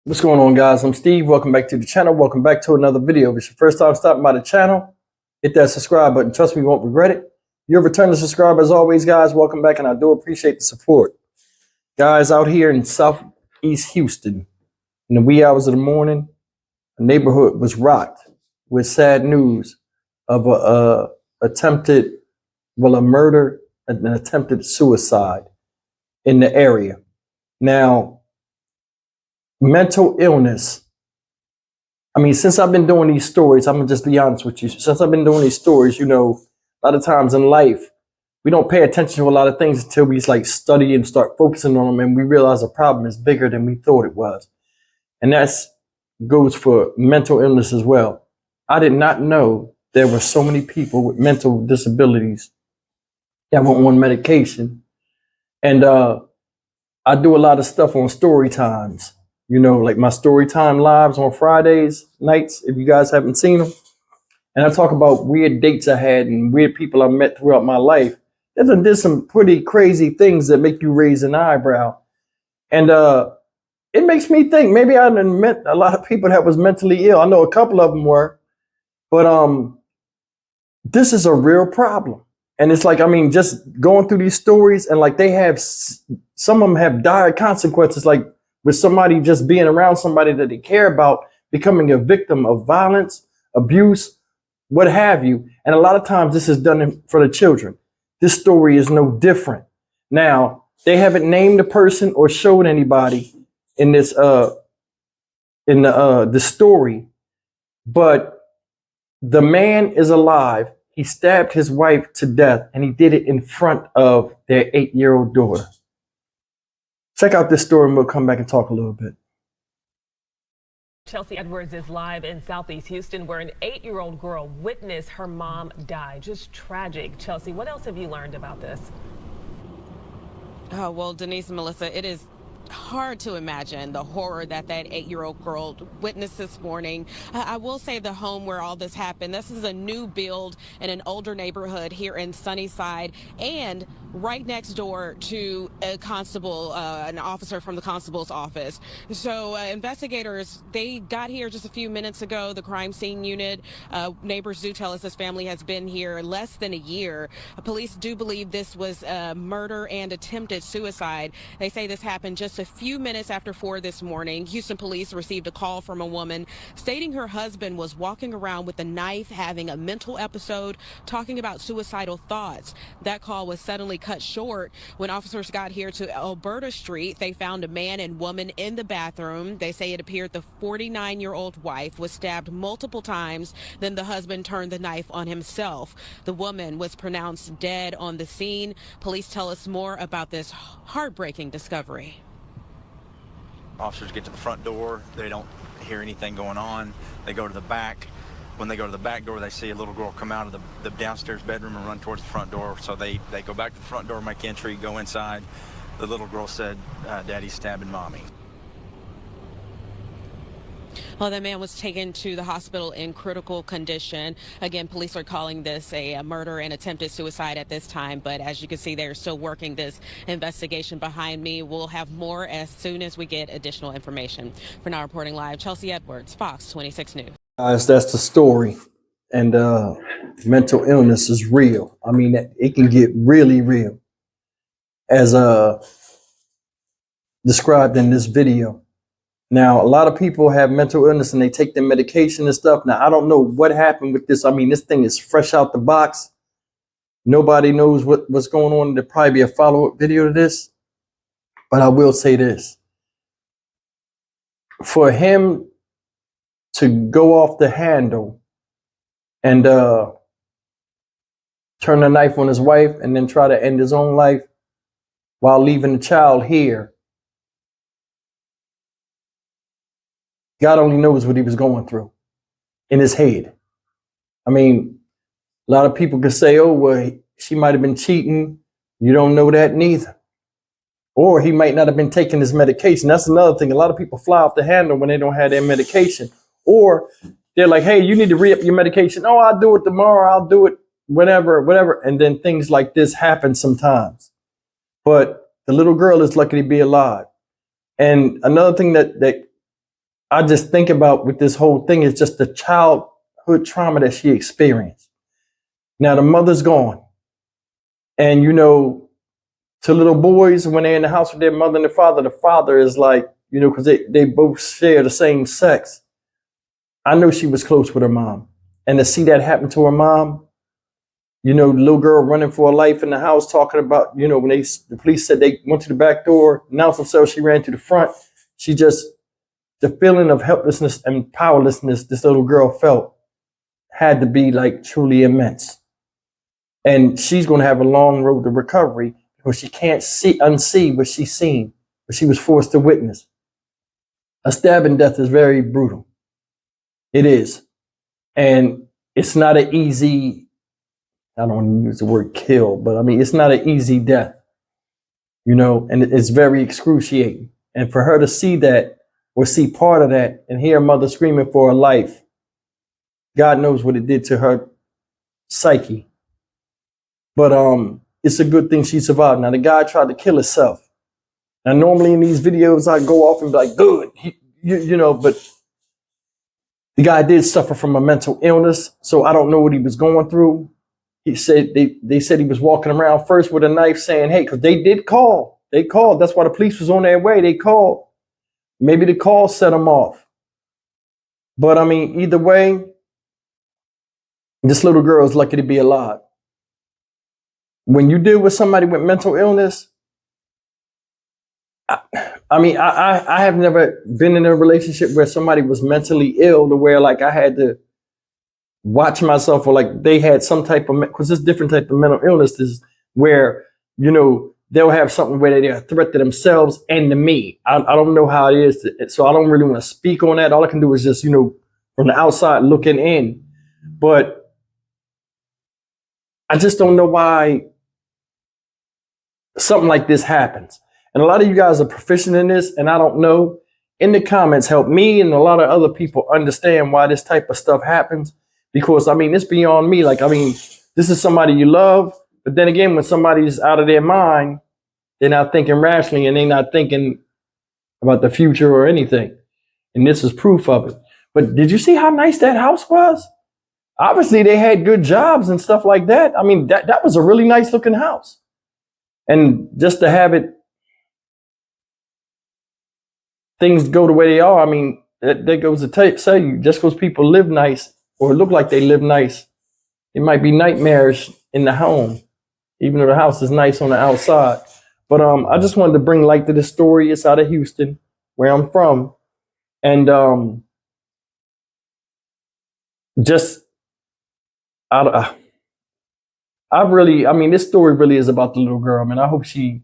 What's going on, guys? I'm Steve. Welcome back to the channel. Welcome back to another video. If it's your first time stopping by the channel, hit that subscribe button. Trust me, you won't regret it. You're a returning subscriber as always, guys. Welcome back, and I do appreciate the support. Guys, out here in Southeast Houston, in the wee hours of the morning, a neighborhood was rocked with sad news of a murder, an attempted suicide in the area. Now, mental illness. I mean, since I've been doing these stories, I'm gonna just be honest with you. Since I've been doing these stories, a lot of times in life, we don't pay attention to a lot of things until we study and start focusing on them, and we realize the problem is bigger than we thought it was. And that goes for mental illness as well. I did not know there were so many people with mental disabilities that were on medication. And I do a lot of stuff on story times. Like my story time lives on Fridays nights, if you guys haven't seen them. And I talk about weird dates I had and weird people I met throughout my life. That did some pretty crazy things that make you raise an eyebrow. And it makes me think maybe I done met a lot of people that was mentally ill. I know a couple of them were, but this is a real problem. And it's just going through these stories and they have, some of them have dire consequences, with somebody just being around somebody that they care about, becoming a victim of violence, abuse, what have you. And a lot of times this is done for the children. This story is no different. Now, they haven't named the person or showed anybody in this the story, but the man is alive. He stabbed his wife to death, and he did it in front of their 8-year-old daughter. Check out this story and we'll come back and talk a little bit. Chelsea Edwards is live in Southeast Houston, where an 8-year-old girl witnessed her mom die. Just tragic. Chelsea, what else have you learned about this? Oh, well, Denise and Melissa, it is hard to imagine the horror that 8-year-old girl witnessed this morning. I will say the home where all this happened, this is a new build in an older neighborhood here in Sunnyside, and right next door to a constable, an officer from the constable's office. So investigators, they got here just a few minutes ago, the crime scene unit. Neighbors do tell us this family has been here less than a year. Police do believe this was a murder and attempted suicide. They say this happened just a few minutes after 4 this morning. Houston police received a call from a woman stating her husband was walking around with a knife, having a mental episode, talking about suicidal thoughts. That call was suddenly cut short. When officers got here to Alberta Street, they found a man and woman in the bathroom. They say it appeared the 49-year-old wife was stabbed multiple times. Then the husband turned the knife on himself. The woman was pronounced dead on the scene. Police tell us more about this heartbreaking discovery. Officers get to the front door, they don't hear anything going on. They go to the back. When they go to the back door, they see a little girl come out of the downstairs bedroom and run towards the front door. So they go back to the front door, make entry, go inside. The little girl said, "Daddy's stabbing mommy." Well, the man was taken to the hospital in critical condition. Again, police are calling this a murder and attempted suicide at this time. But as you can see, they're still working this investigation behind me. We'll have more as soon as we get additional information. For now, reporting live, Chelsea Edwards, Fox 26 News. Guys, that's the story. And mental illness is real. I mean, it can get really real, as described in this video. Now, a lot of people have mental illness and they take their medication and stuff. Now, I don't know what happened with this. I mean, this thing is fresh out the box. Nobody knows what's going on. There'll probably be a follow-up video to this. But I will say this. For him to go off the handle and turn the knife on his wife and then try to end his own life while leaving the child here, God only knows what he was going through in his head. I mean, a lot of people could say, oh, well, she might have been cheating. You don't know that neither. Or he might not have been taking his medication. That's another thing. A lot of people fly off the handle when they don't have their medication. Or they're like, hey, you need to re-up your medication. Oh, I'll do it tomorrow. I'll do it whatever. And then things like this happen sometimes. But the little girl is lucky to be alive. And another thing that I just think about with this whole thing is just the childhood trauma that she experienced. Now the mother's gone. And to little boys when they're in the house with their mother and their father, the father is like, because they both share the same sex. I know she was close with her mom. And to see that happen to her mom, the little girl running for her life in the house talking about, when the police said they went to the back door, announced themselves, she ran to the front. The feeling of helplessness and powerlessness this little girl felt had to be like truly immense. And she's going to have a long road to recovery because she can't unsee what she's seen, what she was forced to witness. A stabbing death is very brutal. It is. And it's not an easy, I don't want to use the word kill, but I mean, it's not an easy death, and it's very excruciating. And for her to see that or see part of that and hear her mother screaming for her life, God knows what it did to her psyche. But it's a good thing she survived. Now, the guy tried to kill himself. Now, normally in these videos, I go off and be like, good, but the guy did suffer from a mental illness, so I don't know what he was going through. He said they said he was walking around first with a knife saying, hey, because they did call. They called. That's why the police was on their way. They called. Maybe the call set him off. But I mean, either way, this little girl is lucky to be alive. When you deal with somebody with mental illness, I have never been in a relationship where somebody was mentally ill to where like I had to watch myself or like they had some type of, because there's different type of mental illnesses where, they'll have something where they're a threat to themselves and to me. I don't know how it is. So I don't really want to speak on that. All I can do is just, from the outside looking in. But I just don't know why something like this happens. And a lot of you guys are proficient in this, and I don't know. In the comments, help me and a lot of other people understand why this type of stuff happens. Because, it's beyond me. This is somebody you love. But then again, when somebody's out of their mind, they're not thinking rationally and they're not thinking about the future or anything. And this is proof of it. But did you see how nice that house was? Obviously, they had good jobs and stuff like that. That was a really nice looking house. And just to have things go the way they are, that goes to say you, just because people live nice or look like they live nice, it might be nightmarish in the home, even though the house is nice on the outside. But I just wanted to bring light to this story. It's out of Houston, where I'm from. And this story really is about the little girl. I hope she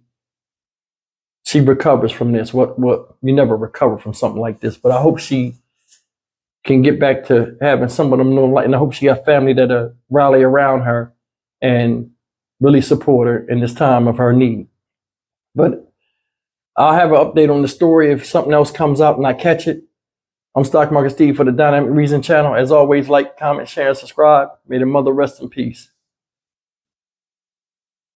recovers from this. What you never recover from something like this, but I hope she can get back to having some of them know light, and I hope she got family that rally around her and really support her in this time of her need. But I'll have an update on the story if something else comes out and I catch it. I'm Stock Market Steve for the Dynamic Reason channel. As always, like, comment, share, and subscribe. May the mother rest in peace.